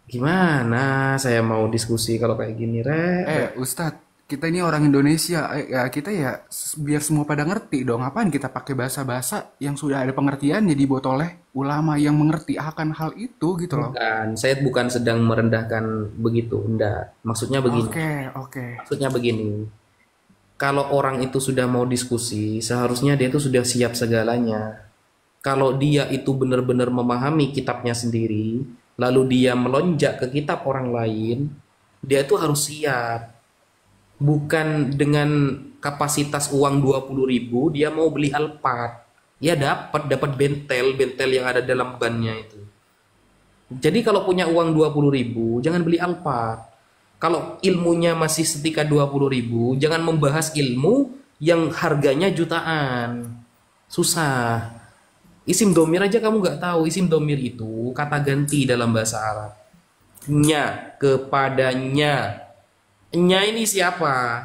Gimana saya mau diskusi kalau kayak gini, Re? Ustadz, kita ini orang Indonesia, ya kita ya biar semua pada ngerti dong. Apaan kita pakai bahasa-bahasa yang sudah ada pengertiannya dibuat oleh ulama yang mengerti akan hal itu gitu loh. Bukan, saya bukan sedang merendahkan begitu, enggak. Maksudnya begini. Oke. Maksudnya begini. Kalau orang itu sudah mau diskusi, seharusnya dia itu sudah siap segalanya. Kalau dia itu benar-benar memahami kitabnya sendiri, lalu dia melonjak ke kitab orang lain, dia itu harus siap. Bukan dengan kapasitas uang 20.000 dia mau beli Alphard. Ya dapat bentel yang ada dalam bannya itu. Jadi kalau punya uang 20.000 jangan beli Alphard. Kalau ilmunya masih setika 20.000 jangan membahas ilmu yang harganya jutaan. Susah. Isim domir aja kamu nggak tahu. Isim domir itu kata ganti dalam bahasa Arab. Nya, kepadanya. Nya ini siapa?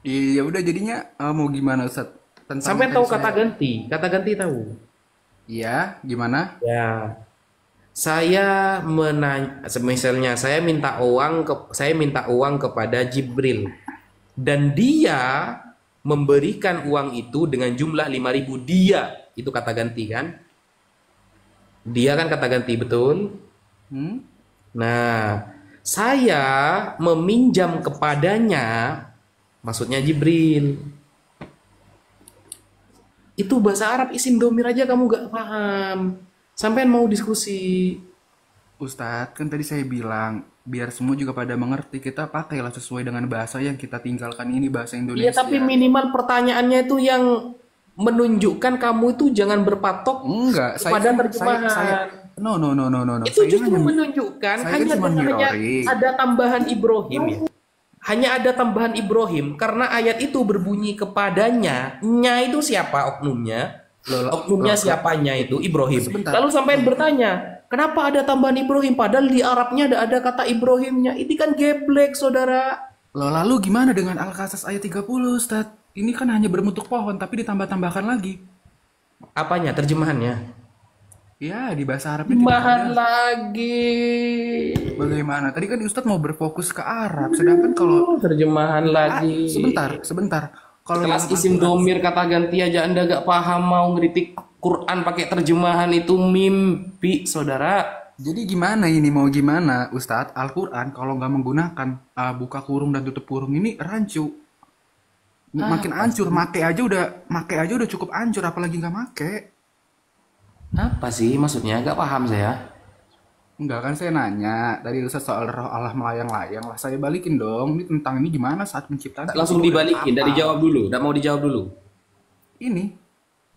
Ya udah jadinya mau gimana Ustadz? Tentang Sampai tadi tahu saya- kata ganti. Kata ganti tahu. Iya, gimana? Ya. Saya menanya, misalnya saya minta uang kepada Jibril dan dia memberikan uang itu dengan jumlah 5.000 dia. Itu kata ganti kan? Dia kan kata ganti, betul? Nah, saya meminjam kepadanya, maksudnya Jibril. Itu bahasa Arab isim domir aja kamu gak paham. Sampean mau diskusi. Ustadz, kan tadi saya bilang biar semua juga pada mengerti, kita pakailah sesuai dengan bahasa yang kita tinggalkan ini, bahasa Indonesia. Iya, tapi minimal pertanyaannya itu yang menunjukkan kamu itu jangan berpatok Enggak, kepada terjemahan. No. Itu Saya justru hanya- menunjukkan saya hanya cuma hanya mirori. ada tambahan Ibrahim ya. Hanya ada tambahan Ibrahim karena ayat itu berbunyi kepadanya. Nya itu siapa oknumnya? Oknumnya siapanya itu Ibrahim. Sebentar. Lalu sampai bertanya, kenapa ada tambahan Ibrahim? Padahal di Arabnya ada kata Ibrahimnya. Ini kan geblek, saudara. Loh, lalu gimana dengan Al-Qasas ayat 30, Ustaz? Ini kan hanya berbentuk pohon, tapi ditambah-tambahkan lagi. Apanya? Terjemahannya? Ya, di bahasa Arabnya tidak Tambahan ada. lagi. Bagaimana? Tadi kan Ustadz mau berfokus ke Arab, sedangkan kalau Terjemahan lagi. sebentar. Kalau Kelas dalam isim Al-Quran- domir kata ganti aja Anda gak paham, mau ngeritik Quran pakai terjemahan itu mimpi, saudara. Jadi gimana ini, mau gimana Ustadz? Al-Quran kalau nggak menggunakan buka kurung dan tutup kurung ini rancu. Makin hancur, make aja udah cukup hancur, apalagi nggak make. Apa sih maksudnya? Gak paham saya. Enggak, kan saya nanya tadi Ustadz soal roh Allah melayang-layang lah, saya balikin dong. Ini tentang ini gimana saat penciptaan? Langsung dibalikin, dari jawab dulu. Gak mau dijawab dulu. Ini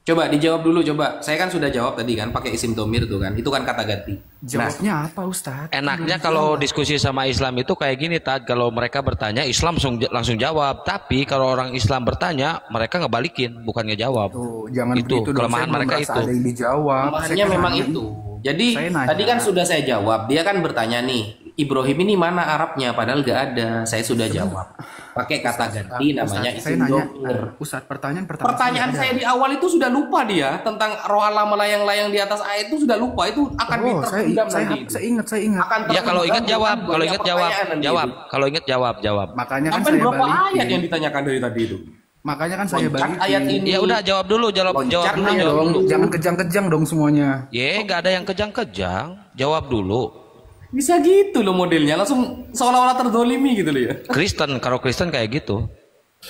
Coba dijawab dulu, coba. Saya kan sudah jawab tadi kan, pakai isim domir tuh kan. Itu kan kata ganti. jawabnya apa Ustadz? Enaknya kalau diskusi sama Islam itu kayak gini, Tad. Kalau mereka bertanya, Islam langsung jawab. Tapi kalau orang Islam bertanya, mereka ngebalikin, bukan ngejawab. Tuh, jangan Itu begitu dong. kelemahan Saya belum mereka merasa itu. ada yang dijawab. Kelemahannya Saya kan memang nanya. itu. Jadi Saya nanya. tadi kan sudah saya jawab. Dia kan bertanya nih, Ibrahim ini mana Arabnya? Padahal gak ada. Saya sudah jawab. Pakai kata ganti namanya Ustadz, saya isim nanya, domir. Ustadz, pertanyaan pertama Pertanyaan saya di awal itu sudah lupa dia tentang roh Allah melayang-layang di atas air itu sudah lupa. Itu akan saya, terpendam saya, nanti. saya ingat, saya ingat. Akan Ya kalau ingat terpendam jawab, dengan kalau banyak ingat jawab, pertanyaan nanti jawab. itu. Kalau ingat jawab. Makanya kan Sampai saya berapa ayat balikin. yang ditanyakan dari tadi itu? Makanya kan saya Loncat balikin. ayat ini. Ya udah jawab dulu, jawab Loncat dulu, ayat jawab dong, dulu. jangan kejang-kejang dong semuanya. Ye, nggak ada yang kejang-kejang. Jawab dulu. Bisa gitu loh modelnya, langsung seolah-olah terdolimi gitu loh ya. Kristen, kalau Kristen kayak gitu.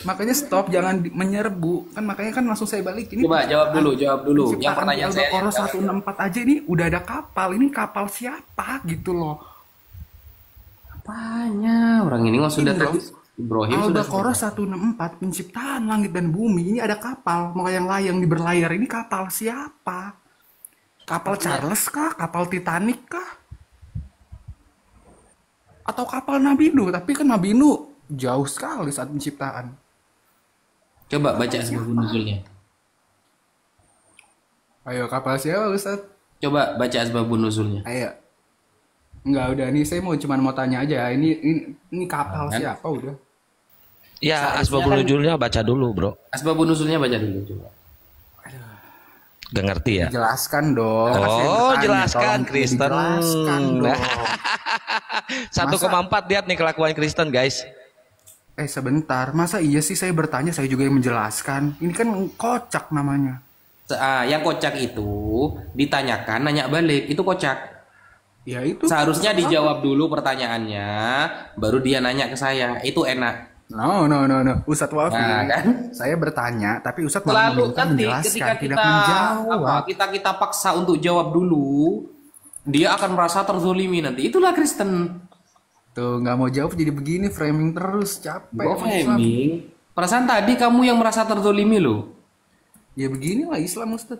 Makanya stop, jangan menyerbu. Kan makanya kan langsung saya balik ini. Coba jawab dulu. Yang Penciptaan pertanyaan saya. Al-Baqarah 164 aja ini udah ada kapal. Ini kapal siapa gitu loh. Apanya? Orang ini mah sudah Ini loh. tadi Ibrahim sudah. Al-Baqarah 164 penciptaan langit dan bumi. Ini ada kapal melayang-layang di berlayar. Ini kapal siapa? Kapal Charles kah? Kapal Titanic kah? Atau kapal Nabi Nuh? Tapi kan Nabi Nuh jauh sekali saat penciptaan. Coba baca asbabun nuzulnya. Ayo, kapal siapa Ustaz? Coba baca asbabun nuzulnya. Ayo. Enggak, udah nih saya mau tanya aja. Ini kapal siapa udah? Ya, asbabul nuzulnya baca dulu, bro. Asbabun nuzulnya baca dulu coba. Gak ngerti ya? Jelaskan dong. Oh, Saya bertanya, jelaskan, tolong Kristen. Jelaskan dong. 1,4 lihat nih kelakuan Kristen, guys. Sebentar, masa iya sih saya bertanya, saya juga yang menjelaskan. Ini kan kocak namanya. Yang kocak itu ditanyakan, nanya balik, itu kocak. Ya itu. Seharusnya dijawab dulu pertanyaannya, baru dia nanya ke saya. Itu enak. No. Ustadz Wafi, Nah, kan? saya bertanya, tapi Ustadz malah Selalu meminta nanti menjelaskan, ketika tidak kita menjawab. kita paksa untuk jawab dulu, dia akan merasa terzolimi nanti. Itulah Kristen. Tuh, nggak mau jawab jadi begini, framing terus, capek. Bro sama Islam. framing. Perasaan tadi kamu yang merasa terzolimi loh. Ya beginilah Islam Ustadz.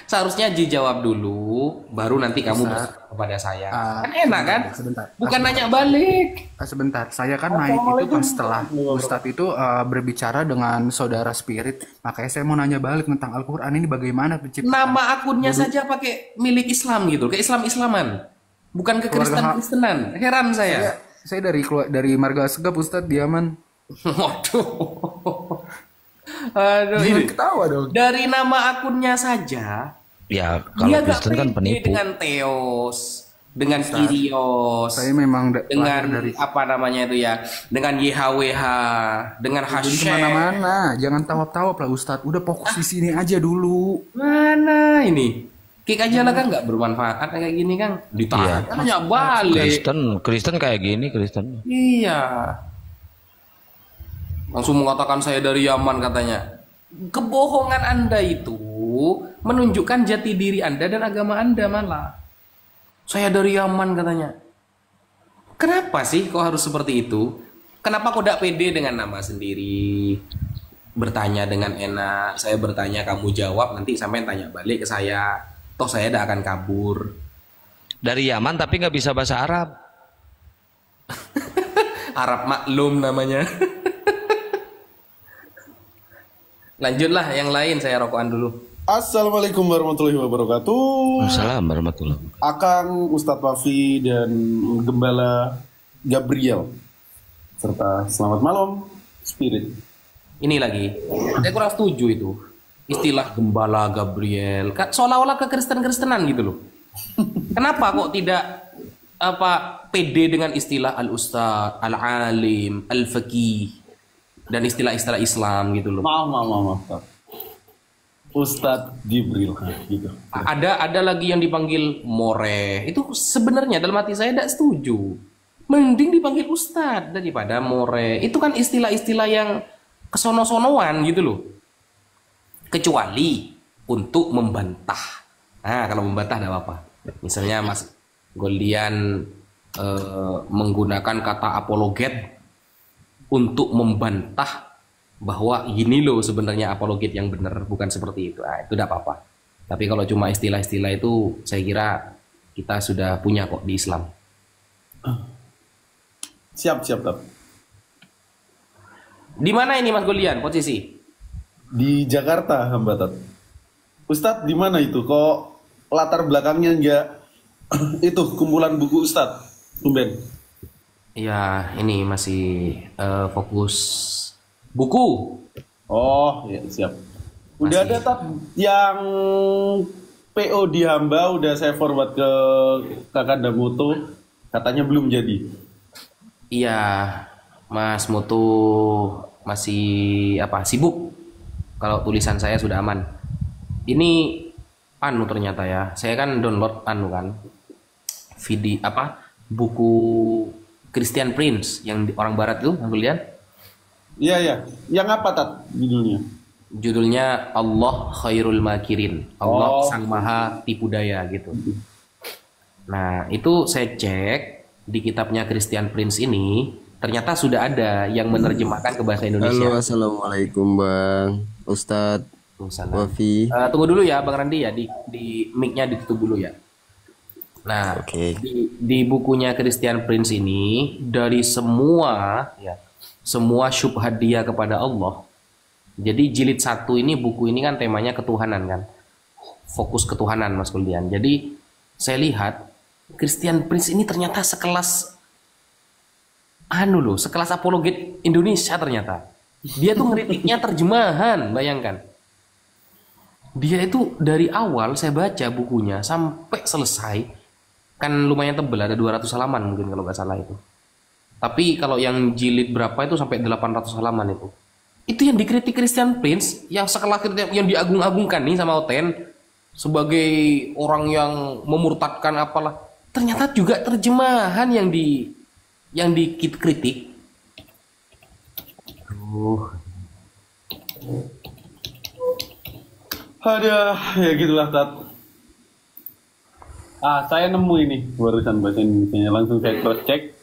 Seharusnya dijawab dulu, baru nanti kamu bertanya kepada saya. Kan enak kan? Sebentar. Bukan nanya balik. Sebentar, saya kan naik itu kan setelah Ustadz itu berbicara dengan saudara spirit, makanya saya mau nanya balik tentang Al-Quran ini bagaimana penciptaan. Nama akunnya saja pakai milik Islam gitu, ke Islam-Islaman. Bukan ke Kristen-Kristenan. Heran saya. Saya dari marga Segap Ustadz Diaman. Waduh. Aduh, Jangan ini. ketawa dong. Dari nama akunnya saja, Ya, dia kalau gak Kristen kan pede penipu. dengan Theos, dengan Kyrios, Saya memang dengan lahir dari apa namanya itu ya, dengan YHWH, dengan jadi Hashem. kemana-mana. Jangan tawap-tawap lah Ustadz. Udah fokus di sini aja dulu. Mana ini? Kick aja lah kan nggak bermanfaat kayak gini kan. Ditanya tanya balik. Kristen kayak gini, Kristen. Iya. Langsung mengatakan saya dari Yaman katanya. Kebohongan Anda itu menunjukkan jati diri Anda dan agama Anda malah. Saya dari Yaman katanya. Kenapa sih kok harus seperti itu? Kenapa kok tidak pede dengan nama sendiri? Bertanya dengan enak. Saya bertanya kamu jawab, nanti sampai tanya balik ke saya. Toh saya tidak akan kabur. Dari Yaman tapi nggak bisa bahasa Arab. Arab maklum namanya. Lanjutlah yang lain, saya rokokan dulu. Assalamualaikum warahmatullahi wabarakatuh. Waalaikumsalam warahmatullahi wabarakatuh. Akang, Ustadz Wafi, dan Gembala Gabriel. Serta selamat malam, Spirit. Ini lagi, saya kurang setuju itu. Istilah Gembala Gabriel, seolah-olah ke Kristen-Kristenan gitu loh. Kenapa kok tidak pede dengan istilah al-ustad, al-alim, al-faqih, dan istilah-istilah Islam gitu loh. Maaf. Ustadz Jibril gitu. Ada lagi yang dipanggil more. Itu sebenarnya dalam hati saya tidak setuju. Mending dipanggil ustadz daripada more. Itu kan istilah-istilah yang kesono-sonoan gitu loh. Kecuali untuk membantah. Nah, kalau membantah tidak apa-apa. Misalnya Mas Goldian menggunakan kata apologet untuk membantah bahwa gini loh sebenarnya apologet yang benar, bukan seperti itu. Nah, itu tidak apa-apa. Tapi kalau cuma istilah-istilah itu, saya kira kita sudah punya kok di Islam. Siap, Tat. Di mana ini Mas Golian posisi? Di Jakarta, Hamba Tat. Ustadz di mana itu? Kok latar belakangnya enggak itu kumpulan buku Ustadz? Tumben. Ya, ini masih fokus buku. Oh, ya siap. Udah Masih. ada Tat yang PO di Hamba udah saya forward ke Kakak Damoto, katanya belum jadi. Iya, Mas Mutu masih sibuk. Kalau tulisan saya sudah aman. Ini ternyata ya. Saya kan download video buku Christian Prince yang orang barat tuh, Mas Golian. Iya. Yang apa Tat judulnya? Judulnya Allah Khairul Makirin. Allah Oh. Sang Maha Tipu Daya gitu. Nah, itu saya cek di kitabnya Christian Prince ini, ternyata sudah ada yang menerjemahkan ke bahasa Halo, Indonesia. assalamualaikum Bang Ustadz Waalaikumsalam. Wafi. Tunggu dulu ya Bang Randi ya, di mic-nya ditutup dulu ya. Nah, Oke. di bukunya Christian Prince ini, dari semua syubhat dia kepada Allah. Jadi jilid 1 ini, buku ini kan temanya ketuhanan kan. Fokus ketuhanan Mas Kuldian. Jadi saya lihat Christian Prince ini ternyata sekelas sekelas apologet Indonesia ternyata. Dia tuh ngeritiknya terjemahan, bayangkan. Dia itu dari awal saya baca bukunya sampai selesai, kan lumayan tebel, ada 200 halaman mungkin kalau nggak salah itu. Tapi kalau yang jilid berapa itu sampai 800 halaman itu. Itu yang dikritik Christian Prince, yang sekelas yang diagung-agungkan nih sama Oten sebagai orang yang memurtadkan apalah. Ternyata juga terjemahan yang dikritik. Ada ya gitulah Tat. Saya nemu ini barusan baca Indonesia, langsung saya cross check.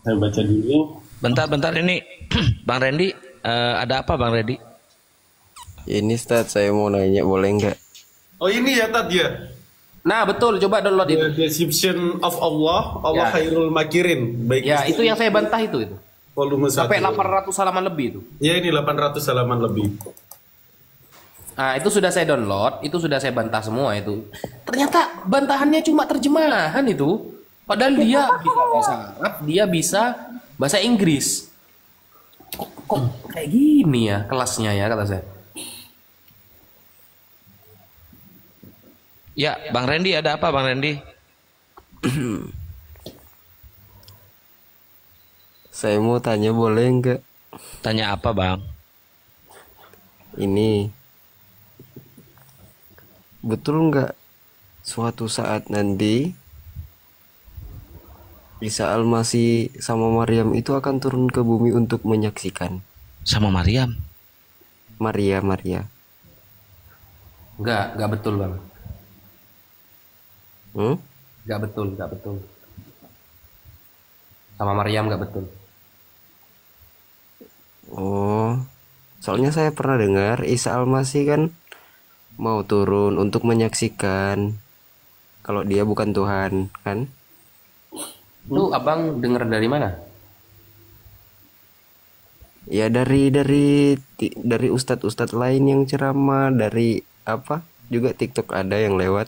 Saya baca dulu. Bentar ini Bang Randy, ada apa Bang Randy? Ini Ustadz, saya mau nanya boleh nggak? Oh ini ya Tat ya. Nah betul, coba download itu. The Description of Allah Ya. Khairul Makirin. Baik Ya itu yang saya bantah itu. volume 1. Sampai 800 halaman lebih itu. Ya ini 800 halaman lebih. Nah itu sudah saya download, itu sudah saya bantah semua itu. Ternyata bantahannya cuma terjemahan itu. Padahal dia bisa bahasa Arab, dia bisa bahasa Inggris. Kok kayak gini ya kelasnya ya, kata saya. Ya, Bang Randy, ada apa Bang Randy? Saya mau tanya boleh nggak? Tanya apa Bang? Ini betul nggak suatu saat nanti Isa Al-Masih sama Maryam itu akan turun ke bumi untuk menyaksikan? Sama Maryam? Maria. Enggak betul bang. Enggak betul. Sama Maryam enggak betul. Oh, soalnya saya pernah dengar Isa Al-Masih kan mau turun untuk menyaksikan kalau dia bukan Tuhan, kan? Itu abang dengar dari mana? Ya dari ustadz-ustadz lain yang ceramah, dari apa juga TikTok ada yang lewat.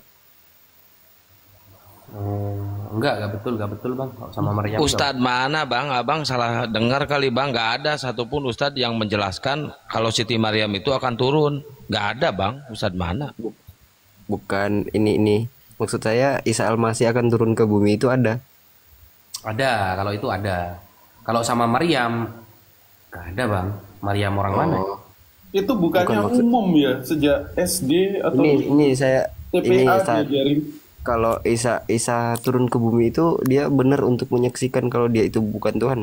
Enggak betul bang. Sama Maryam. Ustadz mana bang? Abang salah dengar kali bang. Nggak ada satupun ustadz yang menjelaskan kalau Siti Maryam itu akan turun. Nggak ada bang. Ustadz mana? Bukan ini. Maksud saya Isa Al-Masih akan turun ke bumi itu ada. Ada, kalau itu ada. Kalau sama Maryam, nggak ada bang. Maryam orang mana? Itu bukannya umum ya sejak SD atau Ini saya TPA diajarin. Kalau Isa turun ke bumi itu dia benar untuk menyaksikan kalau dia itu bukan Tuhan.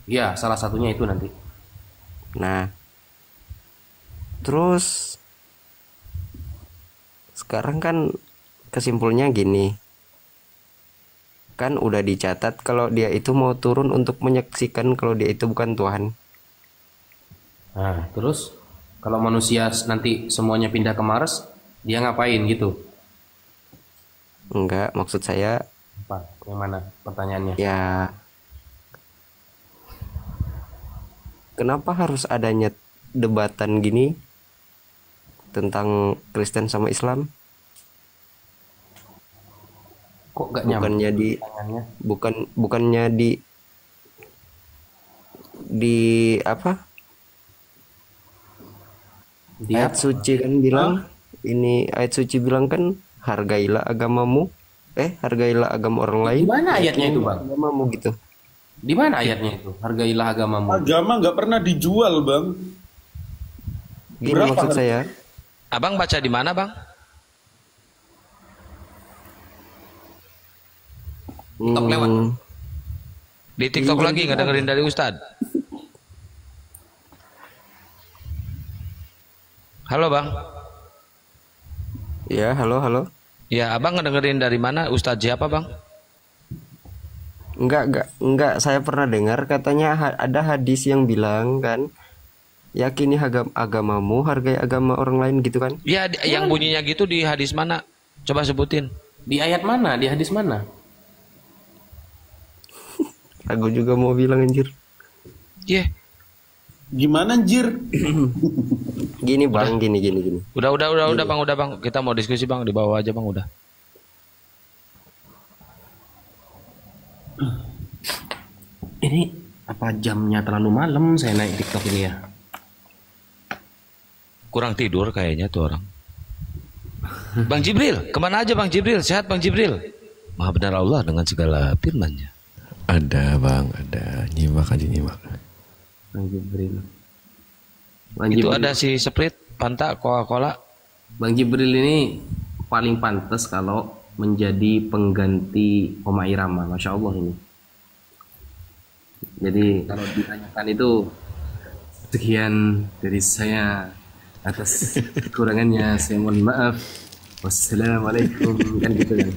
Iya, salah satunya itu nanti. Nah, terus sekarang kan kesimpulannya gini. Kan udah dicatat kalau dia itu mau turun untuk menyaksikan kalau dia itu bukan Tuhan. Nah, terus kalau manusia nanti semuanya pindah ke Mars, dia ngapain gitu? Enggak, maksud saya Apa? Yang mana pertanyaannya? ya kenapa harus adanya debatan gini tentang Kristen sama Islam? Kok gak nyambung pertanyaannya? Bukannya di apa? Ayat suci kan bilang ini ayat suci bilang kan hargailah agamamu, hargailah agama orang lain. Di mana ayatnya itu bang? Agamamu gitu. Di mana ayatnya itu? Hargailah agamamu. Agama nggak pernah dijual bang. Gini Berapa maksud saya. Abang baca di mana bang? TikTok lewat. Di TikTok lagi nggak dengerin dari Ustadz? Halo bang. Ya, halo. Ya, abang ngedengerin dari mana? Ustadz siapa bang? Enggak, saya pernah dengar katanya ada hadis yang bilang kan, yakini agamamu, hargai agama orang lain gitu kan? Ya, yang bunyinya gitu di hadis mana? Coba sebutin. Di ayat mana? Di hadis mana? Aku juga mau bilang anjir. Iya. Gimana anjir? Gini bang, gini. Udah bang. Kita mau diskusi bang, di bawah aja bang udah. Ini apa jamnya terlalu malam saya naik TikTok ini ya? Kurang tidur kayaknya tuh orang. Bang Jibril, kemana aja Bang Jibril? Sehat Bang Jibril? Maha benar Allah dengan segala firman-Nya. Ada bang, ada. Nyimak aja nyimak. Bang Jibril. Itu ada si Sprite, Fanta, Coca-Cola. Bang Jibril ini paling pantas kalau menjadi pengganti Oma Irama, Masya Allah ini. Jadi kalau ditanyakan itu sekian dari saya, atas kekurangannya saya mohon maaf. Wassalamualaikum, kan gitu kan.